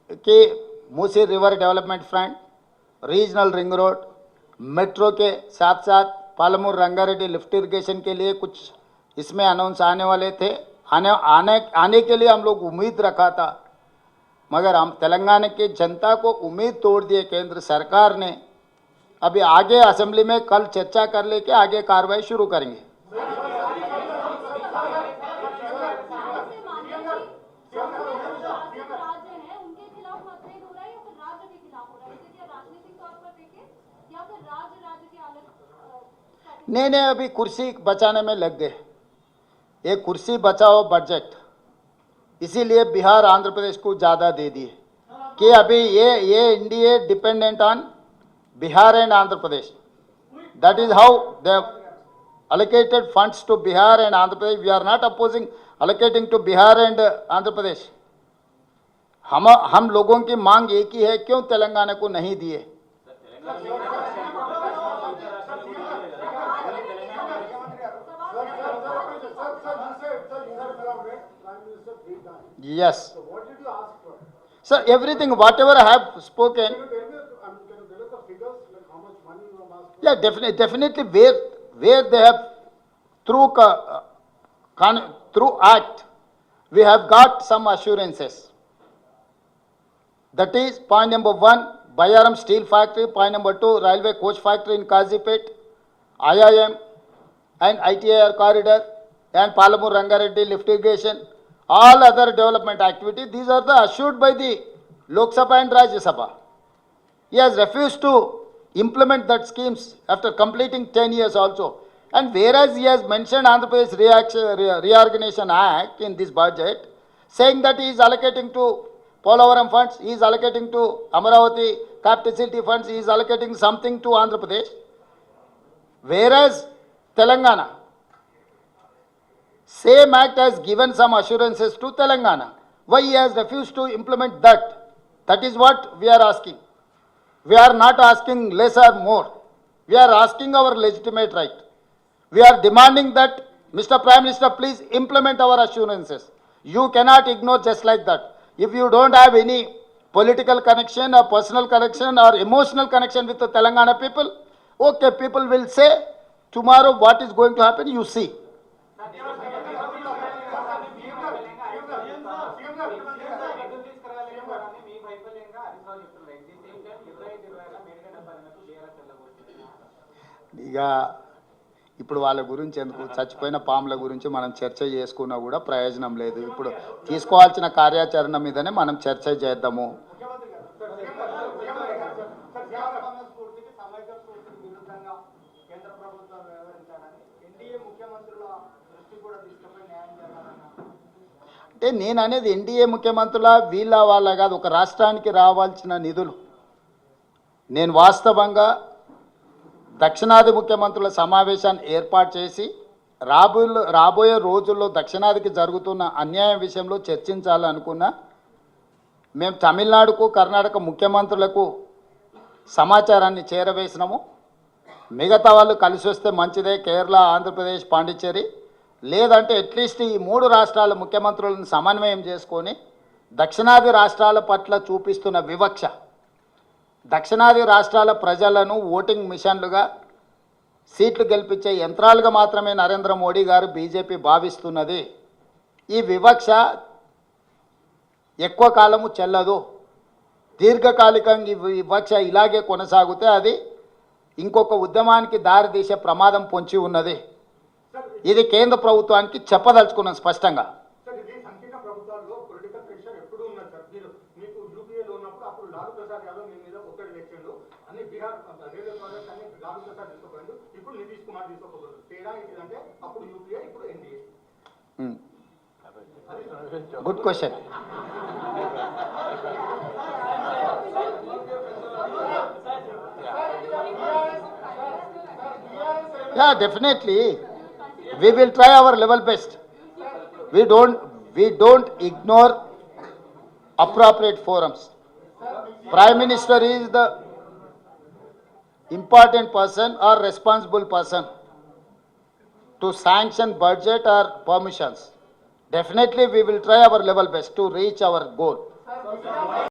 कि Musi river development front, regional ring road, metro के साथ साथ पालमूर रंगारेड्डी लिफ्ट इरिगेशन के लिए कुछ इसमें अनाउंस आने वाले थे। आने के लिए हम लोग उम्मीद रखा था, मगर हम तेलंगाना की जनता को उम्मीद तोड़ दिए केंद्र सरकार ने। अभी आगे असेंबली में कल चर्चा कर लेके आगे कार्रवाई शुरू करेंगे। नहीं, अभी कुर्सी बचाने में लग गए। ये कुर्सी बचाओ बजट, इसीलिए बिहार आंध्र प्रदेश को ज़्यादा दे दिए कि अभी ये NDA dependent on Bihar and Andhra Pradesh. That is how they allocated funds to Bihar and Andhra Pradesh. We are not opposing allocating to Bihar and Andhra Pradesh. हम लोगों की मांग एक ही है, क्यों तेलंगाना को नहीं दिए? Yes. So what did you ask for? Sir, everything, whatever I have spoken. Can you tell us the figures, like how much money you have asked for? Yeah, definitely where they have through act, we have got some assurances. That is point number 1, Bayaram Steel Factory. Point number 2, Railway Coach Factory in Kazipet, IIM and ITIR corridor and Palamur Rangareddy lift irrigation. All other development activities, these are the assured by the Lok Sabha and Rajya Sabha. He has refused to implement that schemes after completing 10 years also. And whereas he has mentioned Andhra Pradesh Reorganization Act in this budget, saying that he is allocating to Polavaram funds, he is allocating to Amaravati capital city funds, he is allocating something to Andhra Pradesh. Whereas Telangana, same act has given some assurances to Telangana. Why he has refused to implement that? That is what we are asking. We are not asking less or more. We are asking our legitimate right. We are demanding that, Mr. Prime Minister, please implement our assurances. You cannot ignore just like that. If you don't have any political connection or personal connection or emotional connection with the Telangana people, okay, people will say, tomorrow what is going to happen, you see. ఇక ఇప్పుడు వాళ్ళ గురించి ఎందుకు, చచ్చిపోయిన పాముల గురించి మనం చర్చ చేసుకున్నా కూడా ప్రయోజనం లేదు. ఇప్పుడు తీసుకోవాల్సిన కార్యాచరణ మీదనే మనం చర్చ చేద్దాము. అంటే నేను అనేది ఎన్డీఏ ముఖ్యమంత్రుల వీళ్ళ వాళ్ళ కాదు, ఒక రాష్ట్రానికి రావాల్సిన నిధులు. నేను వాస్తవంగా దక్షిణాది ముఖ్యమంత్రుల సమావేశాన్ని ఏర్పాటు చేసి రాబోయే రోజుల్లో దక్షిణాదికి జరుగుతున్న అన్యాయం విషయంలో చర్చించాలనుకున్నా. మేము తమిళనాడుకు కర్ణాటక ముఖ్యమంత్రులకు సమాచారాన్ని చేరవేసినాము. మిగతా వాళ్ళు కలిసి వస్తే మంచిదే, కేరళ, ఆంధ్రప్రదేశ్, పాండిచ్చేరి, లేదంటే అట్లీస్ట్ ఈ 3 రాష్ట్రాల ముఖ్యమంత్రులను సమన్వయం చేసుకొని దక్షిణాది రాష్ట్రాల పట్ల చూపిస్తున్న వివక్ష, దక్షిణాది రాష్ట్రాల ప్రజలను ఓటింగ్ మిషన్లుగా, సీట్లు గెలిపించే యంత్రాలుగా మాత్రమే నరేంద్ర మోడీ గారు బీజేపీ భావిస్తున్నది. ఈ వివక్ష ఎక్కువ కాలము చెల్లదు. దీర్ఘకాలికంగా ఈ వివక్ష ఇలాగే కొనసాగితే అది ఇంకొక ఉద్యమానికి దారితీసే ప్రమాదం పొంచి ఉన్నది. ఇది కేంద్ర ప్రభుత్వానికి చెప్పదలుచుకున్నాం స్పష్టంగా. Good question. Yeah, definitely. We will try our level best. We don't ignore appropriate forums. Prime Minister is the important person or responsible person to sanction budget or permissions. Definitely we will try our level best to reach our goal.